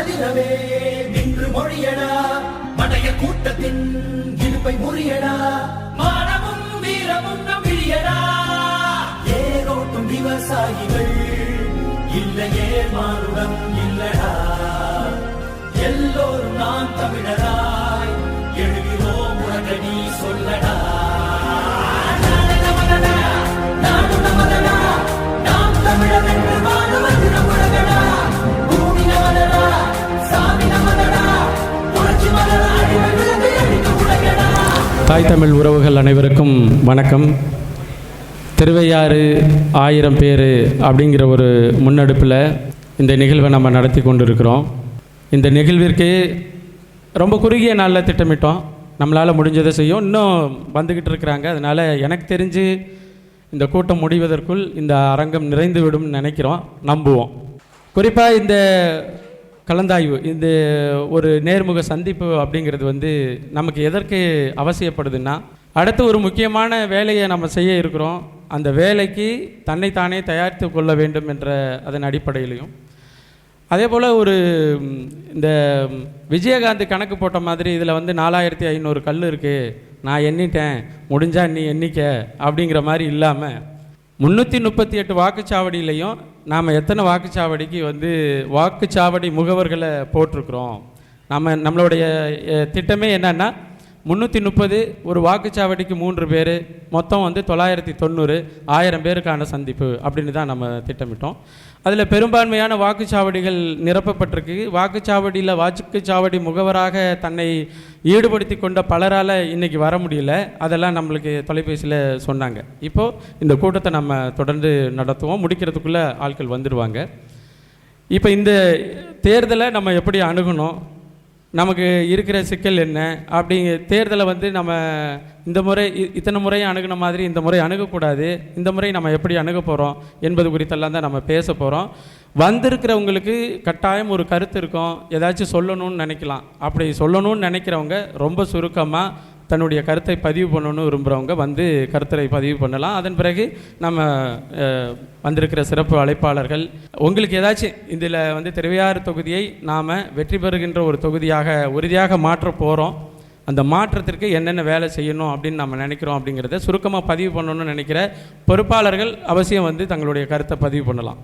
மனதிலவே நின்று மொழியடா, மடைய கூட்டத்தின் இழுப்பை முறியடா, மானமும் வீரமும் நம்பியடா. ஏரோட்டும் விவசாயிகள் இல்லையே மானுடம் இல்லடா, எல்லோரும் நாம் தமிழராய் எழுகிறோம் உலகடி சொல்லடா. நாம் தமிழர் என்று வாழ்வது உலகடா, பூமி நமதடா, சாமி நமதடா, புரட்சி மலர அழிவு விழுந்து அழிக்க உலகடா. தாய் தமிழ் உறவுகள் அனைவருக்கும் வணக்கம். திருவையாறு 1000 பேர் அப்படிங்கிற ஒரு முன்னெடுப்பில் இந்த நிகழ்வை நம்ம நடத்தி கொண்டு இருக்கிறோம். இந்த நிகழ்விற்கு ரொம்ப குறுகிய நாளில் திட்டமிட்டோம். நம்மளால் முடிஞ்சதை செய்யும். இன்னும் வந்துக்கிட்டு இருக்கிறாங்க. அதனால் எனக்கு தெரிஞ்சு இந்த கூட்டம் முடிவதற்குள் இந்த அரங்கம் நிறைந்து விடும் நினைக்கிறோம், நம்புவோம். குறிப்பாக இந்த கலந்தாய்வு, இந்த ஒரு நேர்முக சந்திப்பு அப்படிங்கிறது நமக்கு எதற்கு அவசியப்படுதுன்னா, அடுத்து ஒரு முக்கியமான வேலையை நம்ம செய்ய இருக்கிறோம். அந்த வேலைக்கு தன்னைத்தானே தயாரித்து கொள்ள வேண்டும் என்ற அதன் அடிப்படையிலையும், அதே போல் இந்த விஜயகாந்த் கணக்கு போட்ட மாதிரி இதில் 4500 கல் இருக்குது, நான் எண்ணிட்டேன், முடிஞ்சால் நீ எண்ணிக்க அப்படிங்கிற மாதிரி இல்லாமல் 338 வாக்குச்சாவடியிலையும் நாம் எத்தனை வாக்குச்சாவடிக்கு வாக்குச்சாவடி முகவர்களை போட்டிருக்கிறோம். நம்மளுடைய திட்டமே என்னன்னா 330 ஒரு வாக்குச்சாவடிக்கு 3 பேர், மொத்தம் 990 1000 பேருக்கான சந்திப்பு அப்படின்னு தான் நம்ம திட்டமிட்டோம். அதில் பெரும்பான்மையான வாக்குச்சாவடிகள் நிரப்பப்பட்டிருக்கு. வாக்குச்சாவடி முகவராக தன்னை ஈடுபடுத்தி கொண்ட பலரால் இன்றைக்கி வர முடியல. அதெல்லாம் நம்மளுக்கு தொலைபேசியில் சொன்னாங்க. இப்போது இந்த கூட்டத்தை நம்ம தொடர்ந்து நடத்துவோம். முடிக்கிறதுக்குள்ளே ஆட்கள் வந்துடுவாங்க. இப்போ இந்த தேர்தலை நம்ம எப்படி அணுகணும், நமக்கு இருக்கிற சிக்கல் என்ன, அப்படிங்க தேர்தலை நம்ம இந்த முறை இத்தனை முறை அணுகின மாதிரி இந்த முறை அணுகக்கூடாது, இந்த முறை நம்ம எப்படி அணுக போகிறோம் என்பது குறித்தெல்லாம் தான் நம்ம பேச போகிறோம். வந்திருக்கிறவங்களுக்கு கட்டாயம் ஒரு கருத்து இருக்கும், ஏதாச்சும் சொல்லணும்னு நினைக்கலாம். அப்படி சொல்லணும்னு நினைக்கிறவங்க ரொம்ப சுருக்கமாக தன்னுடைய கருத்தை பதிவு பண்ணணும்னு விரும்புகிறவங்க கருத்தை பதிவு பண்ணலாம். அதன் பிறகு நம்ம வந்திருக்கிற சிறப்பு அழைப்பாளர்கள் உங்களுக்கு ஏதாச்சும் இதில் திருவையாறு தொகுதியை நாம் வெற்றி பெறுகின்ற ஒரு தொகுதியாக உறுதியாக மாற்ற போகிறோம், அந்த மாற்றத்திற்கு என்னென்ன வேலை செய்யணும் அப்படின்னு நம்ம நினைக்கிறோம் அப்படிங்கிறத சுருக்கமாக பதிவு பண்ணணும்னு நினைக்கிற பொறுப்பாளர்கள் அவசியம் தங்களுடைய கருத்தை பதிவு பண்ணலாம்.